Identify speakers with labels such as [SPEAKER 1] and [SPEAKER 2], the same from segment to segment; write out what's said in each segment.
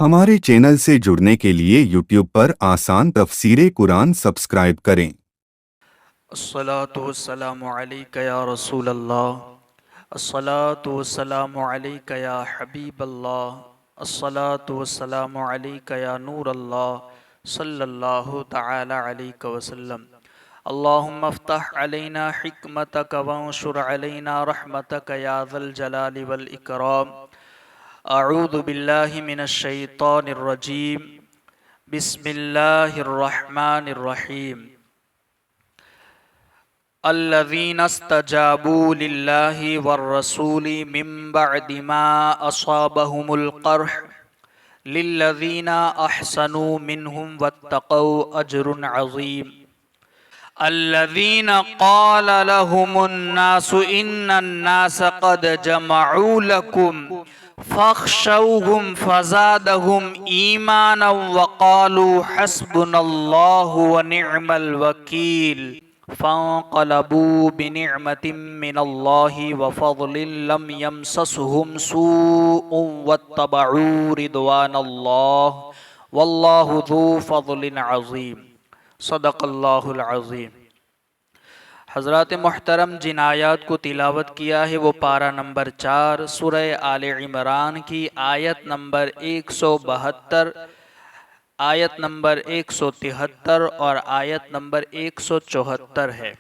[SPEAKER 1] हमारे चैनल से जुड़ने के लिए YouTube पर आसान तफसीरे कुरान सब्सक्राइब करें।
[SPEAKER 2] अस्सलातु वस्सलामु अलैका या रसूल अल्लाह, अस्सलातु वस्सलामु अलैका या हबीब अल्लाह, अस्सलातु वस्सलामु अलैका या नूर अल्लाह सल्लल्लाहु तआला अलैहि वसल्लम। अल्लाहुम्मा अफ्तह अलैना हिकमतक वंशुर अलैना रहमतक या ज़ल जलाली वल इकराम। अऊज़ु बिल्लाहि मिनश शैतानिर रजीम। बिस्मिल्लाहिर रहमानिर रहीम। अल्लज़ीनस्तजाबू लिल्लाहि वर्रसूलि मिन बअदि मा असाबहुमुल क़र्ह लिल्लज़ीना अहसनू मिनहुम वत्तक़ौ अज्रुन अज़ीम। अल्लज़ीना क़ाल लहुमुन्नासु इन्नन्नास क़द जमअू लकुम फ़ख़्शौहुम फ़ज़ादहुम ईमानन वक़ालू हस्बुनल्लाहु व निअमल वकील। फ़न्क़लबू बिनिअमतिम मिनल्लाहि व फ़ज़लिन लम यमससहुम सूअुन वत्तबअू रिदवानल्लाह वल्लाहु ज़ू फ़ज़लिन अज़ीम। सदक़ल्लाहुल अज़ीम। हज़रात मोहतरम, जिन आयत को तिलावत किया है वो पारा नंबर 4 सूरह आले इमरान की आयत नंबर 172, आयत नंबर 173 और आयत नंबर 174 है।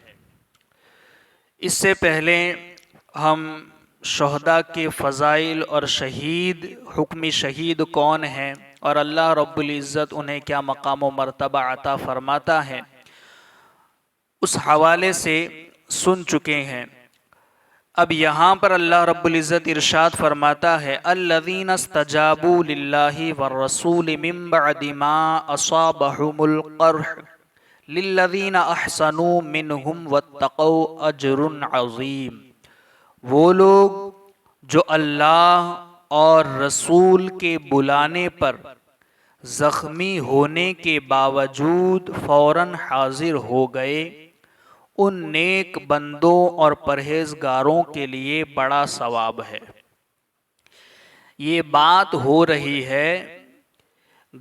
[SPEAKER 2] इससे पहले हम शहदा के फ़ज़ाइल और शहीद, हुक्मी शहीद कौन हैं और अल्लाह रब्बुल इज़्ज़त उन्हें क्या मकाम व मर्तबा अता फरमाता है, उस हवाले से सुन चुके हैं। अब यहाँ पर अल्लाह रब्बुल इज़्ज़त इरशाद फरमाता है, अल्लज़ीनस्तजाबू लिल्लाहि वर्रसूलि मिन बअदि मा असाबहुमुल क़र्ह लिल्लज़ीना अहसनू मिनहुम वत्तक़ौ अज्रुन अज़ीम। वो लोग जो अल्लाह और रसूल के बुलाने पर ज़ख्मी होने के बावजूद फ़ौरन हाजिर हो गए, उन नेक बंदों और परहेजगारों के लिए बड़ा सवाब है। ये बात हो रही है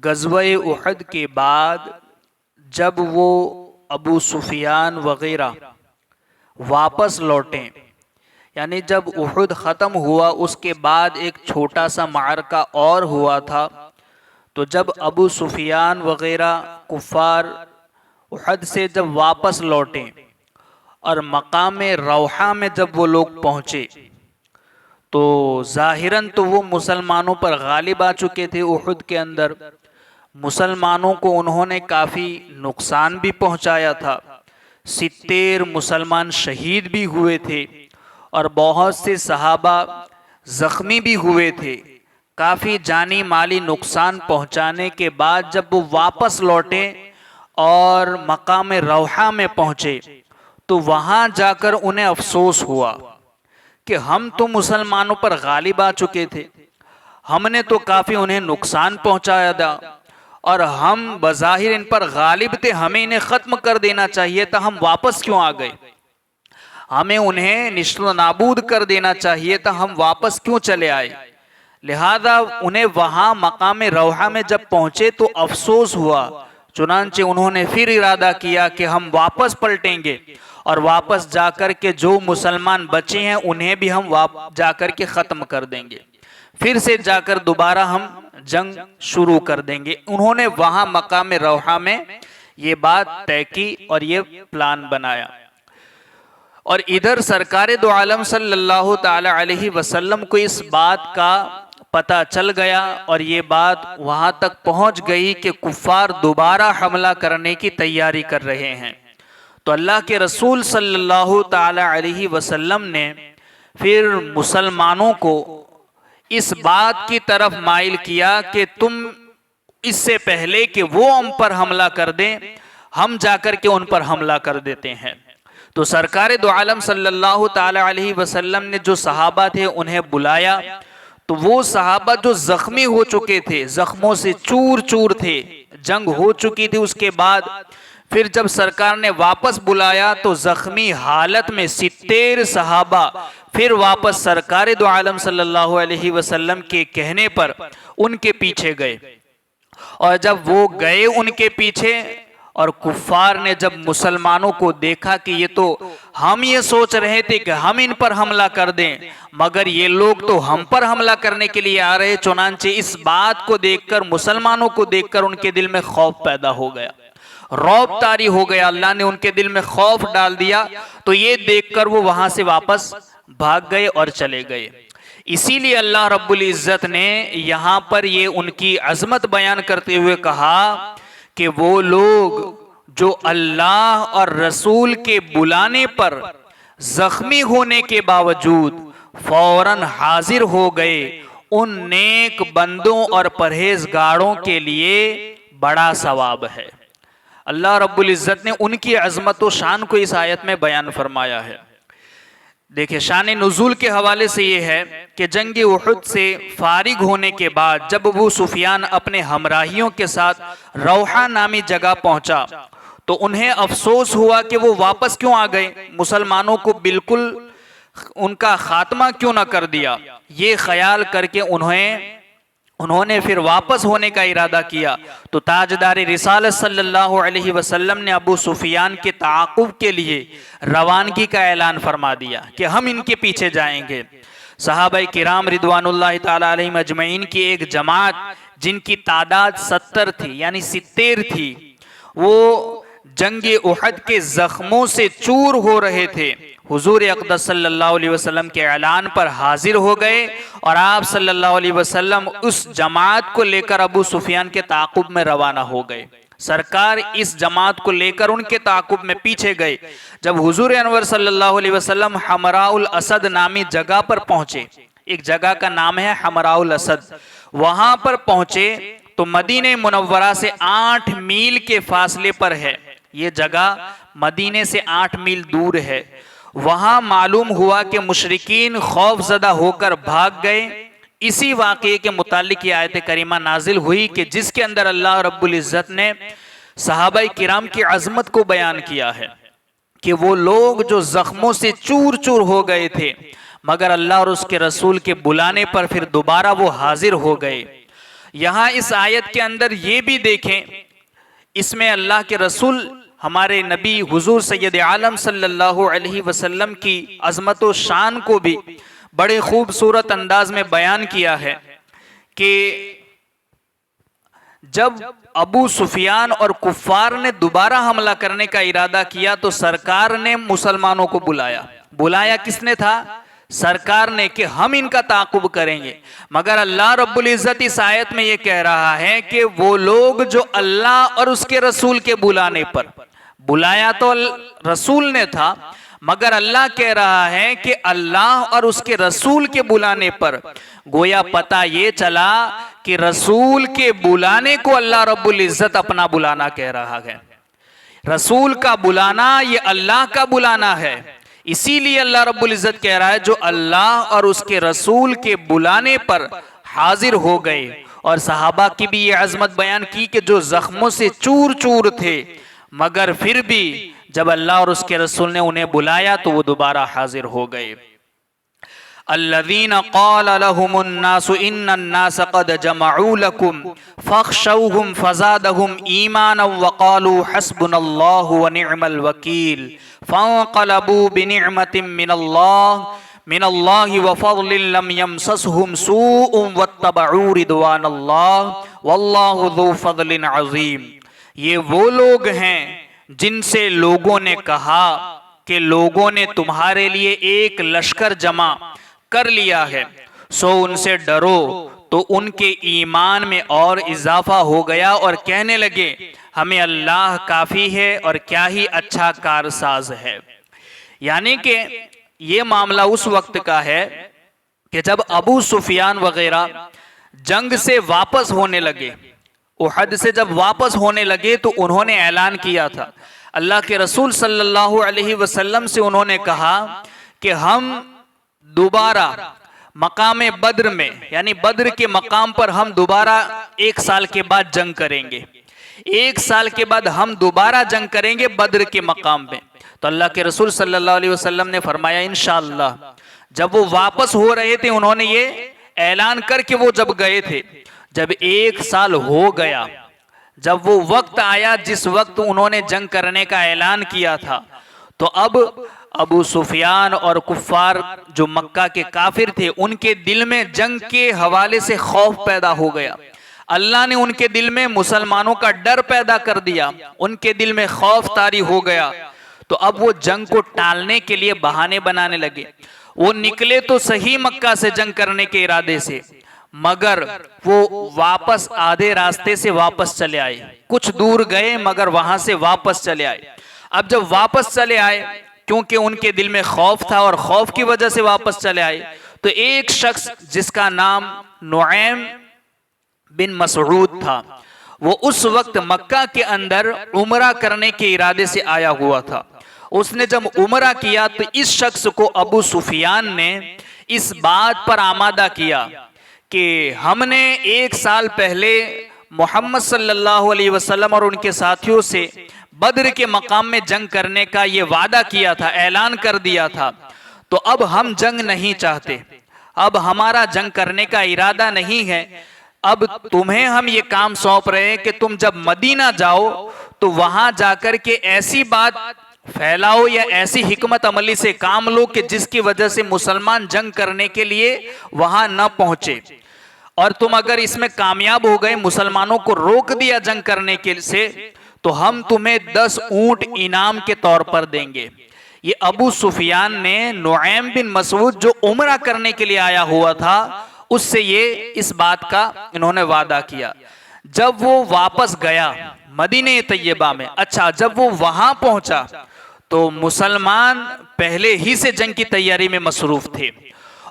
[SPEAKER 2] गज़वे उहद के बाद, जब वो अबू सुफियान वग़ैरह वापस लौटे, यानी जब उहद ख़त्म हुआ उसके बाद एक छोटा सा मारका और हुआ था। तो जब अबू सुफियान वग़ैरह कुफ़ार उहद से जब वापस लौटे और मकाम रौहा में जब वो लोग पहुँचे, तो ज़ाहिरन तो वो मुसलमानों पर गालिब आ चुके थे। उहद के अंदर मुसलमानों को उन्होंने काफ़ी नुकसान भी पहुँचाया था। 70 मुसलमान शहीद भी हुए थे और बहुत से सहाबा ज़ख्मी भी हुए थे। काफ़ी जानी माली नुकसान पहुँचाने के बाद जब वो वापस लौटे और मकाम रौहा में पहुँचे, तो वहाँ जाकर उन्हें अफसोस हुआ कि हम तो मुसलमानों पर गालिब आ चुके थे, हमने तो काफ़ी उन्हें नुकसान पहुँचाया था और हम बज़ाहिर इन पर गालिब थे, हमें इन्हें ख़त्म कर देना चाहिए था, हम वापस क्यों आ गए? हमें उन्हें निश्चित नाबूद कर देना चाहिए था, हम वापस क्यों चले आए? लिहाजा उन्हें वहाँ मकाम रौहा में जब पहुँचे तो अफसोस हुआ। चुनांचे उन्होंने फिर इरादा किया कि हम वापस पलटेंगे और वापस जाकर के जो मुसलमान बचे हैं उन्हें भी हम जाकर के ख़त्म कर देंगे, फिर से जाकर दोबारा हम जंग शुरू कर देंगे। उन्होंने वहाँ मकाम रौहा में ये बात तय की और ये प्लान बनाया। और इधर सरकार दो आलम सल्लल्लाहु ताला अलैहि वसल्लम को इस बात का पता चल गया और ये बात वहाँ तक पहुँच गई कि कुफ़ार दोबारा हमला करने की तैयारी कर रहे हैं। तो अल्लाह के रसूल सल्लल्लाहु ताला अलैहि वसल्लम ने फिर मुसलमानों को इस बात की तरफ माइल किया कि तुम इससे पहले कि वो हम पर हमला कर दें, हम जाकर के उन पर हमला कर देते हैं। तो सरकार दो आलम सल्लल्लाहु ताला अलैहि वसल्लम ने जो सहाबा थे उन्हें बुलाया। तो वो सहाबा जो ज़ख्मी हो चुके थे, ज़ख्मों से चूर चूर थे, जंग हो चुकी थी, उसके बाद फिर जब सरकार ने वापस बुलाया तो ज़ख्मी हालत में 70 सहाबा फिर वापस सरकार दो आलम सल्लल्लाहु अलैहि वसल्लम के कहने पर उनके पीछे गए। और जब वो गए उनके पीछे और कुफ्फार ने जब मुसलमानों को देखा कि ये तो हम ये सोच रहे थे कि हम इन पर हमला कर दें, मगर ये लोग तो हम पर हमला करने के लिए आ रहे, चुनांचे इस बात को देखकर, मुसलमानों को देखकर उनके दिल में खौफ पैदा हो गया, रौब तारी हो गया। अल्लाह ने उनके दिल में खौफ डाल दिया। तो ये देखकर वो वहां से वापस भाग गए और चले गए। इसीलिए अल्लाह रब्बुल इज्जत ने यहां पर ये उनकी अजमत बयान करते हुए कहा कि वो लोग जो अल्लाह और रसूल के बुलाने पर जख्मी होने के बावजूद फौरन हाजिर हो गए, उन नेक बंदों और परहेजगारों के लिए बड़ा सवाब है। अल्लाह रब्बुल इज्जत ने उनकी अजमत व शान को इस आयत में बयान फरमाया है। देखिए, शान नुज़ूल के हवाले से ये है कि जंग उहुद से फारिग होने के बाद जब अबू सुफियान अपने हमराहियों के साथ रौहा नामी जगह पहुंचा तो उन्हें अफसोस हुआ कि वो वापस क्यों आ गए, मुसलमानों को बिल्कुल उनका खात्मा क्यों ना कर दिया। ये ख्याल करके उन्होंने फिर वापस होने का इरादा किया। तो ताजदार रिसालत सल्लल्लाहु अलैहि वसल्लम ने अबू सुफियान के ताक़ुब के लिए रवानगी का ऐलान फरमा दिया कि हम इनके पीछे जाएंगे। सहाबाए किराम रिदवानुल्लाह ताला अलैहिम अजमईन की एक जमात जिनकी तादाद 70 थी, यानी 70 थी, वो जंगे उहद के जख्मों से चूर हो रहे थे। हुजूर अक़दस सल्लल्लाहु अलैहि वसल्लम के ऐलान पर हाजिर हो गए और आप सल्लल्लाहु अलैहि वसल्लम उस जमात को लेकर अबू सुफियान के ताक़ुब में रवाना हो गए। सरकार इस जमात को लेकर उनके ताक़ुब में पीछे गए। जब हुजूर अनवर सल्लल्लाहु अलैहि वसल्लम हमराउल असद नामी जगह पर पहुंचे, एक जगह का नाम है हमराउल असद, वहां पर पहुंचे तो मदीने मुनव्वरा से 8 मील के फासले पर है। ये जगह मदीने से 8 मील दूर है। वहां मालूम हुआ कि मुशरिकीन खौफजदा होकर भाग गए। इसी वाक़ये के मुतालिक ये आयत करीमा नाजिल हुई कि जिसके अंदर अल्लाह रब्बुल इज्जत ने सहाबाए किराम की अजमत को बयान किया है कि वो लोग जो जख्मों से चूर चूर हो गए थे, मगर अल्लाह और उसके रसूल के बुलाने पर फिर दोबारा वो हाजिर हो गए। यहां इस आयत के अंदर ये भी देखें, इसमें अल्लाह के रसूल हमारे नबी हुजूर सैयद आलम सल्लल्लाहु अलैहि वसल्लम की अज़मत व शान को भी बड़े खूबसूरत अंदाज में बयान किया है कि जब अबू सुफियान और कुफ्फार ने दोबारा हमला करने का इरादा किया तो सरकार ने मुसलमानों को बुलाया किसने था? सरकार ने, कि हम इनका ताक़ुब करेंगे। मगर अल्लाह रब्बुल इज़्ज़त इस आयत में ये कह रहा है कि वो लोग जो अल्लाह और उसके रसूल के बुलाने पर, बुलाया तो रसूल ने था, मगर अल्लाह कह रहा है कि अल्लाह और उसके रसूल के बुलाने पर, गोया पता ये चला कि रसूल के बुलाने को अल्लाह रब्बुल इज़्ज़त अपना बुलाना कह रहा है। रसूल का बुलाना ये अल्लाह का बुलाना है। इसीलिए अल्लाह रब्बुल इज़्ज़त कह रहा है जो अल्लाह और उसके रसूल के बुलाने पर हाजिर हो गए। और सहाबा की भी ये अजमत बयान की कि जो जख्मों से चूर चूर थे, मगर फिर भी जब अल्लाह और उसके रसूल ने उन्हें बुलाया तो वो दोबारा हाजिर हो गए। अल्लज़ीना क़ाल लहुमुन्नासु इन्नन्नास क़द जमअू लकुम फ़ख़शौहुम फ़ज़ादहुम ईमानन व क़ालू हस्बुनल्लाहु व निअमल वकील फ़न्क़लबू बिनिअमतिन मिनल्लाहि व फ़ज़लिन लम यमससहुम सूअुन वत्तबअू रिदवानल्लाह वल्लाहु ज़ू फ़ज़लिन अज़ीम। ये वो लोग हैं जिनसे लोगों ने कहा कि लोगों ने तुम्हारे लिए एक लश्कर जमा कर लिया है, सो उनसे डरो। तो उनके ईमान में और इजाफा हो गया और कहने लगे हमें अल्लाह काफ़ी है और क्या ही अच्छा कारसाज है। यानी कि ये मामला उस वक्त का है कि जब अबू सुफियान वगैरह जंग से वापस होने लगे, उहद से जब वापस होने लगे तो उन्होंने ऐलान किया था, अल्लाह के रसूल सल्लल्लाहु अलैहि वसल्लम से उन्होंने कहा कि हम दोबारा मकाम बद्र में, यानी बद्र के मकाम पर हम दोबारा 1 साल के बाद जंग करेंगे। 1 साल के बाद हम दोबारा जंग करेंगे बद्र के मकाम में। तो अल्लाह के रसूल सल्लल्लाहु अलैहि वसल्लम ने फरमाया इंशाअल्लाह जब वो वापस हो रहे थे उन्होंने ये ऐलान करके वो जब गए थे, जब 1 साल हो गया, जब वो वक्त आया जिस वक्त उन्होंने जंग करने का ऐलान किया था, तो अब अबू सुफियान और कुफ्फार जो मक्का के काफिर थे उनके दिल में जंग के हवाले से खौफ पैदा हो गया। अल्लाह ने उनके दिल में मुसलमानों का डर पैदा कर दिया, उनके दिल में खौफ तारी हो गया। तो अब वो जंग को टालने के लिए बहाने बनाने लगे। वो निकले तो सही मक्का से जंग करने के इरादे से, मगर वो वापस आधे रास्ते से वापस चले आए। कुछ दूर गए मगर वहां से वापस चले आए। अब जब वापस चले आए, क्योंकि उनके दिल में खौफ था और खौफ की वजह से वापस चले आए, तो एक शख्स जिसका नाम नुऐम बिन मसऊद था, वो उस वक्त मक्का के अंदर उमरा करने के इरादे से आया हुआ था। उसने जब उमरा किया तो इस शख्स को अबू सुफियान ने इस बात पर आमादा किया कि हमने 1 साल पहले मोहम्मद सल्लल्लाहु अलैहि वसल्लम और उनके साथियों से बद्र के मकाम में जंग करने का ये वादा किया था, ऐलान कर दिया था। तो अब हम जंग नहीं चाहते, अब हमारा जंग करने का इरादा नहीं है। अब तुम्हें हम ये काम सौंप रहे हैं कि तुम जब मदीना जाओ तो वहां जाकर के ऐसी बात फैलाओ या ऐसी हिकमत अमली से काम लो कि जिसकी वजह से मुसलमान जंग करने के लिए वहां न पहुंचे। और तुम अगर इसमें कामयाब हो गए, मुसलमानों को रोक दिया जंग करने के से, तो हम तुम्हें 10 ऊंट इनाम के तौर पर देंगे। ये अबू सुफियान ने नुऐम बिन मसऊद जो उमरा करने के लिए आया हुआ था उससे ये इस बात का इन्होंने वादा किया। जब वो वापस गया मदीने तैयबा में, अच्छा जब वो वहां पहुंचा तो मुसलमान पहले ही से जंग की तैयारी में मसरूफ थे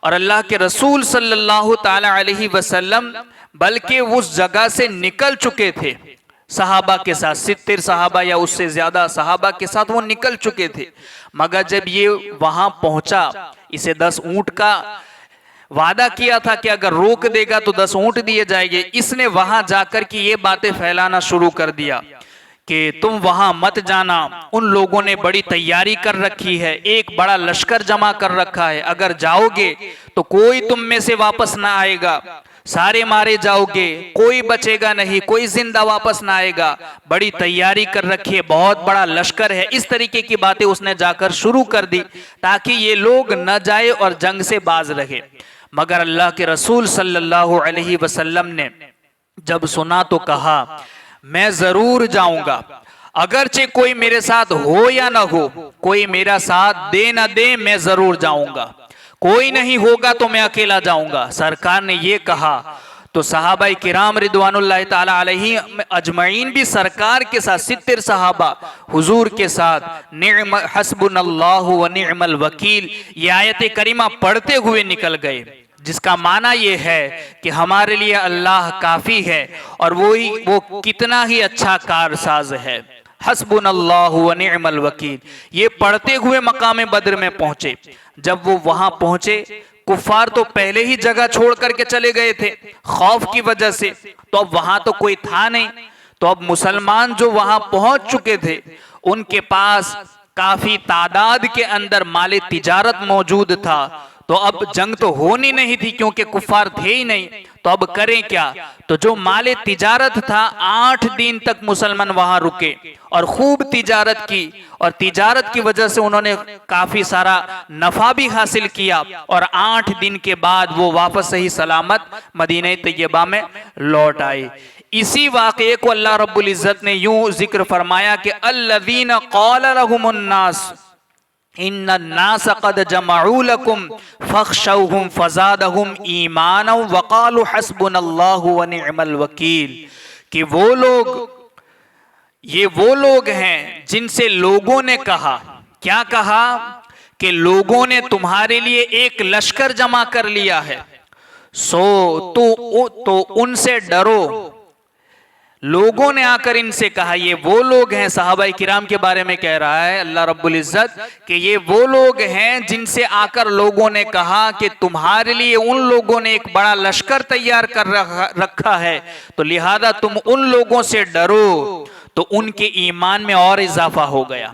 [SPEAKER 2] और अल्लाह के रसूल सल्लल्लाहु ताला अलैहि वसल्लम बल्कि उस जगह से निकल चुके थे सहाबा के साथ, 70 सहाबा या उससे ज्यादा सहाबा के साथ वो निकल चुके थे। मगर जब ये वहां पहुंचा, इसे 10 ऊंट का वादा किया था कि अगर रोक देगा तो 10 ऊंट दिए जाएंगे। इसने वहां जाकर के ये बातें फैलाना शुरू कर दिया कि तुम वहां मत जाना, उन लोगों ने बड़ी तैयारी कर रखी है, एक बड़ा लश्कर जमा कर रखा है, अगर जाओगे तो कोई तुम में से वापस ना आएगा, सारे मारे जाओगे, कोई बचेगा नहीं, कोई जिंदा वापस ना आएगा, बड़ी तैयारी कर रखी है, बहुत बड़ा लश्कर है। इस तरीके की बातें उसने जाकर शुरू कर दी ताकि ये लोग न जाए और जंग से बाज रहे। मगर अल्लाह के रसूल सल्लल्लाहु अलैहि वसल्लम ने जब सुना तो कहा मैं जरूर जाऊंगा, अगरचे कोई मेरे साथ हो या ना हो, कोई मेरा साथ दे ना दे, मैं जरूर जाऊंगा, कोई नहीं होगा तो मैं अकेला जाऊंगा। सरकार ने ये कहा तो सहाबाई किराम रिदवानुल्लाह ताला अलैहिम अजमईन भी सरकार के साथ 70 सहाबा हुजूर के साथ निअम हस्बुनल्लाहु व निअमल वकील ये आयत करीमा पढ़ते हुए निकल गए, जिसका माना ये है कि हमारे लिए अल्लाह काफी है और वो कितना ही अच्छा कारसाज है। हस्बुनल्लाहु व निअमल वकील ये पढ़ते हुए मकाम बद्र में पहुंचे। जब वो वहां पहुंचे, कुफार तो पहले ही जगह छोड़ करके चले गए थे खौफ की वजह से, तो अब वहां तो कोई था नहीं। तो अब मुसलमान जो वहां पहुंच चुके थे उनके पास काफी तादाद के अंदर माले तिजारत मौजूद था। तो अब जंग तो होनी नहीं थी क्योंकि कुफार थे ही नहीं, तो अब करें क्या। तो जो माले तिजारत था 8 दिन तक मुसलमान वहां रुके और खूब तिजारत की, और तिजारत की वजह से उन्होंने काफी सारा नफा भी हासिल किया और 8 दिन के बाद वो वापस सही सलामत मदीना तैयबा में लौट आए। इसी वाक़े को अल्लाह रब्बुल इज्जत ने यूं जिक्र फरमाया कि अल्लज़ीना क़ाला लहुमुन्नास इन्नन्नास क़द जमअू लकुम फ़ख़शौहुम फ़ज़ादहुम ईमाना व क़ालू हस्बुनल्लाहु व निअमल वकील, कि ये वो लोग हैं जिनसे लोगों ने कहा, क्या कहा कि लोगों ने तुम्हारे लिए एक लश्कर जमा कर लिया है, सो तो उनसे डरो। लोगों ने आकर इनसे कहा, ये वो लोग हैं, सहाबाई किराम के बारे में कह रहा है अल्लाह रब्बुल इज्जत कि ये वो लोग हैं जिनसे आकर लोगों ने कहा कि तुम्हारे लिए उन लोगों ने एक बड़ा लश्कर तैयार कर रखा है, तो लिहाजा तुम उन लोगों से डरो। तो उनके ईमान में और इजाफा हो गया।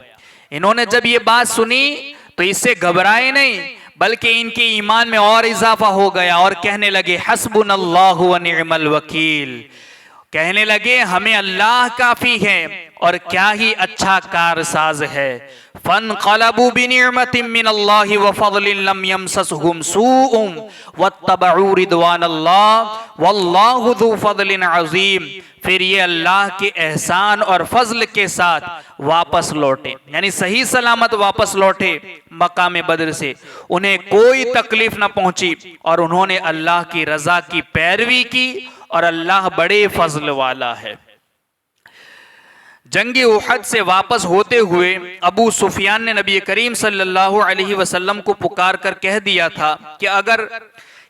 [SPEAKER 2] इन्होंने जब ये बात सुनी तो इससे घबराए नहीं, बल्कि इनके ईमान में और इजाफा हो गया और कहने लगे हस्बुनल्लाहु व निअमल वकील, कहने लगे हमें अल्लाह काफी है और क्या ही अच्छा कारसाज है। फनक़लबू बिनिअमतिन मिनल्लाहि व फ़ज़लिन लम यमससहुम सूउन वत्तबऊ रिदवानल्लाह वल्लाहु ज़ू फ़ज़लिन अज़ीम। फिर ये अल्लाह के एहसान और फजल के साथ वापस लौटे, यानी सही सलामत वापस लौटे मकाम बद्र से, उन्हें कोई तकलीफ न पहुंची और उन्होंने अल्लाह की रजा की पैरवी की और अल्लाह बड़े फजल वाला है। जंग उहद से वापस होते हुए अबू सुफियान ने नबी करीम सल्लल्लाहु अलैहि वसल्लम को पुकार कर कह दिया था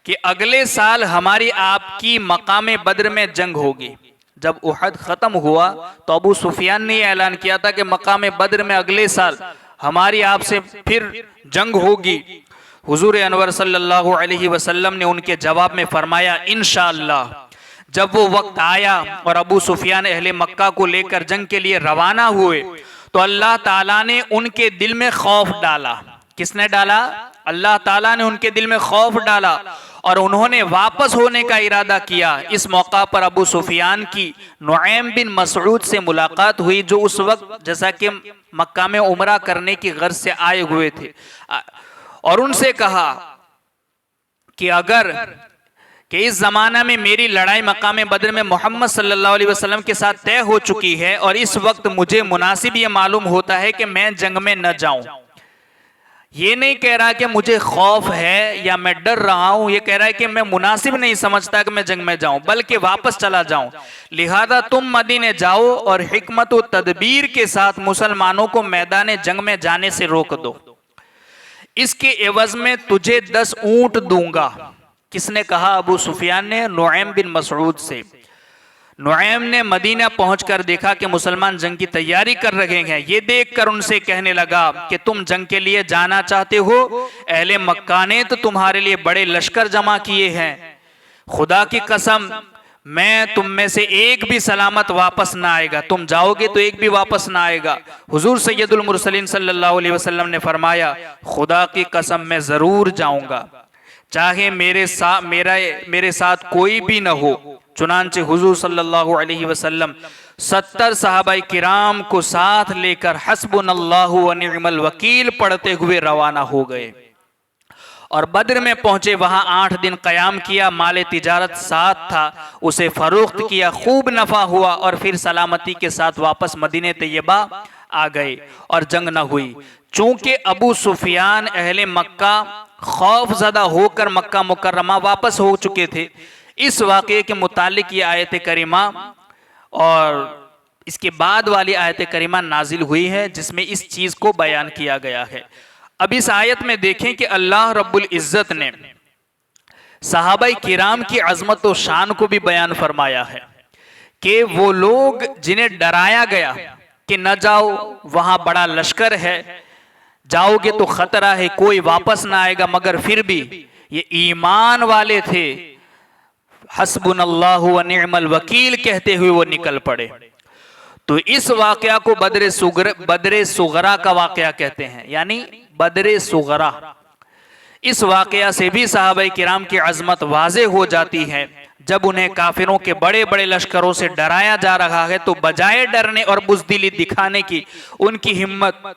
[SPEAKER 2] कि अगले साल हमारी आपकी मकाम बद्र में जंग होगी। जब उहद खत्म हुआ तो अबू सुफियान ने ऐलान किया था कि मकाम बद्र में अगले साल हमारी आपसे फिर जंग होगी। हुजूर अनवर सल्लल्लाहु अलैहि वसल्लम ने उनके जवाब में फरमाया इंशाअल्लाह। जब वो वक्त आया और अबू सुफियान अहले मक्का को लेकर जंग के लिए रवाना हुए तो अल्लाह ताला ने उनके दिल में खौफ डाला। किसने डाला? अल्लाह ताला ने उनके दिल में खौफ डाला और उन्होंने वापस होने का इरादा किया। इस मौका पर अबू सुफियान की नुऐम बिन मसऊद से मुलाकात हुई, जो उस वक्त जैसा कि मक्का में उमरा करने की गर्ज से आए हुए थे, और उनसे कहा कि इस जमाना में मेरी लड़ाई मकाम बद्र में मोहम्मद सल्लल्लाहु अलैहि वसल्लम के साथ तय हो चुकी है और इस वक्त मुझे मुनासिब ये मालूम होता है कि मैं जंग में न जाऊं। ये नहीं कह रहा कि मुझे खौफ है या मैं डर रहा हूं, ये कह रहा है कि मैं मुनासिब नहीं समझता कि मैं जंग में जाऊं, बल्कि वापस चला जाऊं। लिहाजा तुम मदीने जाओ और हिकमत व तदबीर के साथ मुसलमानों को मैदान जंग में जाने से रोक दो। इसके एवज में तुझे 10 ऊंट दूंगा। किसने कहा? अबू सुफियान ने नुऐम बिन मसऊद से। नुऐम ने मदीना पहुंचकर देखा कि मुसलमान जंग की तैयारी कर रहे हैं। ये देखकर उनसे कहने लगा कि तुम जंग के लिए जाना चाहते हो? अहले मक्का ने तो तुम्हारे लिए बड़े लश्कर जमा किए हैं। खुदा की कसम, मैं तुम में से एक भी सलामत वापस ना आएगा। तुम जाओगे तो एक भी वापस ना आएगा। हुजूर सैयदुल मुरसलीन सल्लल्लाहु अलैहि वसल्लम ने फरमाया, खुदा की कसम मैं जरूर जाऊंगा, चाहे मेरे साथ कोई भी न हो। चुनांचे हुजूर सल्लल्लाहु अलैहि वसल्लम 70 सहाबाए किराम को साथ लेकर हस्बुनल्लाहु व निअमल वकील पढ़ते हुए रवाना हो गए और बद्र में पहुंचे। वहां 8 दिन कयाम किया। माले तिजारत साथ था, उसे फरोख्त किया, खूब नफा हुआ और फिर सलामती के साथ वापस मदीने तैयबा आ गए और जंग न हुई। चूंकि अबू सुफियान अहले मक्का खौफजदा होकर मक्का मुकर्रमा वापस हो चुके थे, इस वाक़े के मुतालिक ये आयत करीमा और इसके बाद वाली आयत करीमा नाजिल हुई है, जिसमें इस चीज को बयान किया गया है। अब इस आयत में देखें कि अल्लाह रब्बुल इज्जत ने सहाबाए किराम की अजमत और शान को भी बयान फरमाया है कि वो लोग जिन्हें डराया गया कि न जाओ, वहां बड़ा लश्कर है, जाओगे तो खतरा है, कोई वापस ना आएगा, मगर फिर भी ये ईमान वाले थे। हस्बुनल्लाहु व निअमल वकील कहते हुए वो निकल पड़े। तो इस वाकया को बद्रे सुगरा का वाकया कहते हैं, यानी बद्रे सुगरा। इस वाकया से भी सहाबाए किराम की अजमत वाज़े हो जाती है। जब उन्हें काफिरों के बड़े बड़े लश्करों से डराया जा रहा है तो बजाय डरने और बुज़दिली दिखाने की उनकी हिम्मत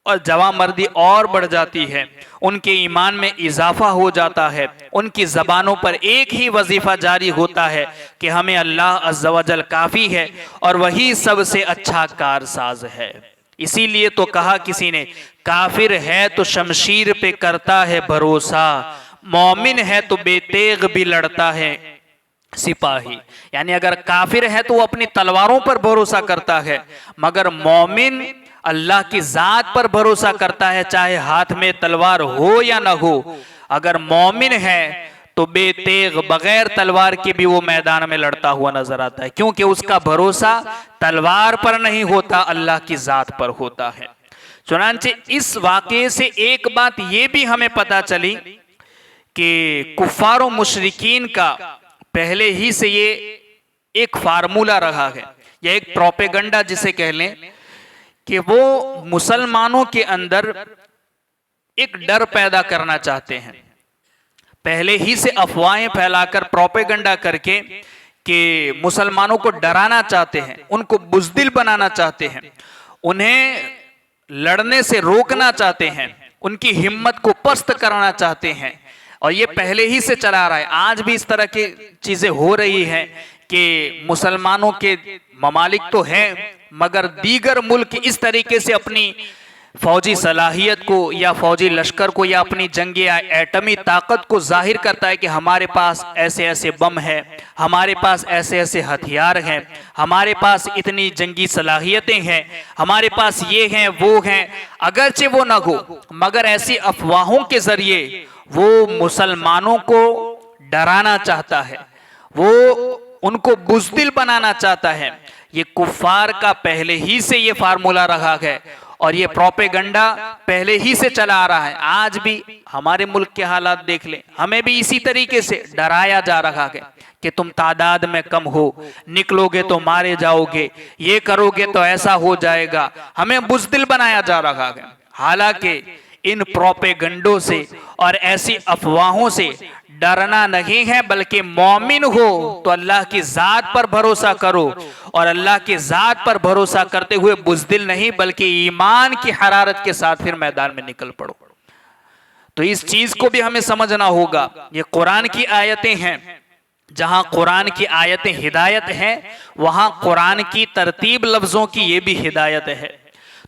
[SPEAKER 2] और जवामर्दी और बढ़ जाती है, उनके ईमान में इजाफा हो जाता है। उनकी जबानों पर एक ही वजीफा जारी होता है कि हमें अल्लाह अज़्ज़ा वजल काफ़ी है और वही सबसे अच्छा कारसाज है। इसीलिए तो कहा किसी ने, काफिर है तो शमशीर पे करता है भरोसा, मोमिन है तो बेतेग भी लड़ता है सिपाही। यानी अगर काफिर है तो वो अपनी तलवारों पर भरोसा करता है, मगर मोमिन अल्लाह की जात पर भरोसा करता है, चाहे हाथ में तलवार हो या ना हो। अगर मोमिन है तो बेतेग बगैर तलवार के भी वो मैदान में लड़ता हुआ नजर आता है, क्योंकि उसका भरोसा तलवार पर नहीं होता, अल्लाह की जात पर होता है। चुनांचे इस वाक़े से एक बात ये भी हमें पता चली कि कुफ्फार और मुशरिकीन का पहले ही से ये एक फार्मूला रहा है, या एक प्रोपेगंडा जिसे कह लें, कि वो मुसलमानों के अंदर एक डर पैदा करना चाहते हैं, पहले ही से अफवाहें फैलाकर प्रोपेगेंडा करके कि मुसलमानों को डराना चाहते हैं, उनको बुज़दिल बनाना चाहते हैं, उन्हें लड़ने से रोकना चाहते हैं, उनकी हिम्मत को पस्त कराना चाहते हैं। और ये पहले ही से चला रहा है। आज भी इस तरह की चीजें हो रही हैं कि मुसलमानों के ममालिक तो हैं, मगर दीगर मुल्क इस तरीके से अपनी फौजी सलाहियत को या फौजी लश्कर को या अपनी जंगी एटमी ताकत को जाहिर करता है कि हमारे पास ऐसे ऐसे बम है, हमारे पास ऐसे ऐसे हथियार हैं, हमारे पास इतनी जंगी सलाहियतें हैं, हमारे पास ये हैं वो हैं। अगरचे वो न हो, मगर ऐसी अफवाहों के जरिए वो मुसलमानों को डराना चाहता है, वो उनको बुज़दिल बनाना चाहता है। ये कुफ्फार का पहले ही से ये फार्मूला रहा है और ये प्रोपेगेंडा पहले ही से चला आ रहा है। आज भी हमारे मुल्क के हालात देख लें, हमें भी इसी तरीके से डराया जा रहा है कि तुम तादाद में कम हो, निकलोगे तो मारे जाओगे, ये करोगे तो ऐसा हो जाएगा। हमें बुज़दिल बनाया जा रहा है। हालांकि इन प्रोपेगेंडों से और ऐसी अफवाहों से डरना नहीं है, बल्कि मोमिन हो तो अल्लाह की जात पर भरोसा करो और अल्लाह की जात पर भरोसा करते हुए बुज़दिल नहीं बल्कि ईमान की हरारत के साथ फिर मैदान में निकल पड़ो। तो इस चीज को भी हमें समझना होगा। ये कुरान की आयतें हैं, जहां कुरान की आयतें हिदायत हैं, वहां कुरान की तरतीब लफ्जों की ये भी हिदायत है।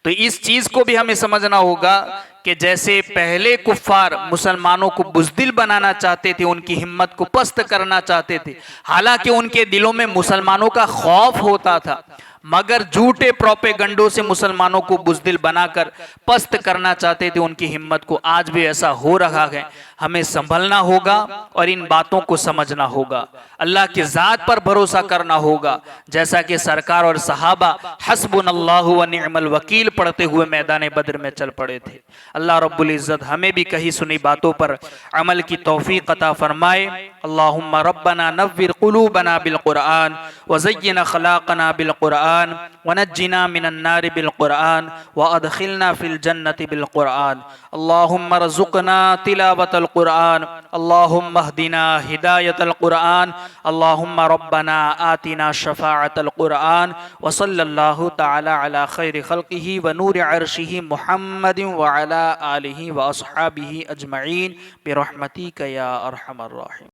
[SPEAKER 2] तो इस चीज को भी हमें समझना होगा कि जैसे पहले कुफ्फार मुसलमानों को बुज़दिल बनाना चाहते थे, उनकी हिम्मत को पस्त करना चाहते थे, हालांकि उनके दिलों में मुसलमानों का खौफ होता था, मगर झूठे प्रोपेगेंडों से मुसलमानों को बुज़दिल बनाकर पस्त करना चाहते थे उनकी हिम्मत को। आज भी ऐसा हो रहा है। हमें संभलना होगा और इन बातों को समझना होगा। अल्लाह की ज़ात पर भरोसा करना होगा, जैसा कि सरकार और सहाबा हस्बुनल्लाहु व निअमल वकील पढ़ते हुए मैदान बद्र में चल पड़े थे। अल्लाह रब्बुल इज़्ज़त हमें भी कही सुनी बातों पर अमल की तौफीक अता फरमाए। अल्लाहुम्मा रब्बना नव्विर क़ुलूबना बिल क़ुरआन व ज़य्यिन अख़लाक़ना बिल क़ुरआन व नज्जिना मिनन नार बिल क़ुरआन व अदखिलना फिल जन्नति बिल क़ुरआन। अल्लाहुम्मा रज़ुक़ना तिलावतल क़ुरआन, अल्लाहुम्मा हदिना हिदायतल क़ुरआन, अल्लाहुम्मा रब्बना आतिना शफ़ाअतल क़ुरआन व सल्लल्लाहु तआला अला खैरि ख़ल्क़िही व नूरि अर्शिही मुहम्मदिन व अला आलिही व अस्हाबिही अजमईन बिरहमतिका या अरहमर राहिमीन।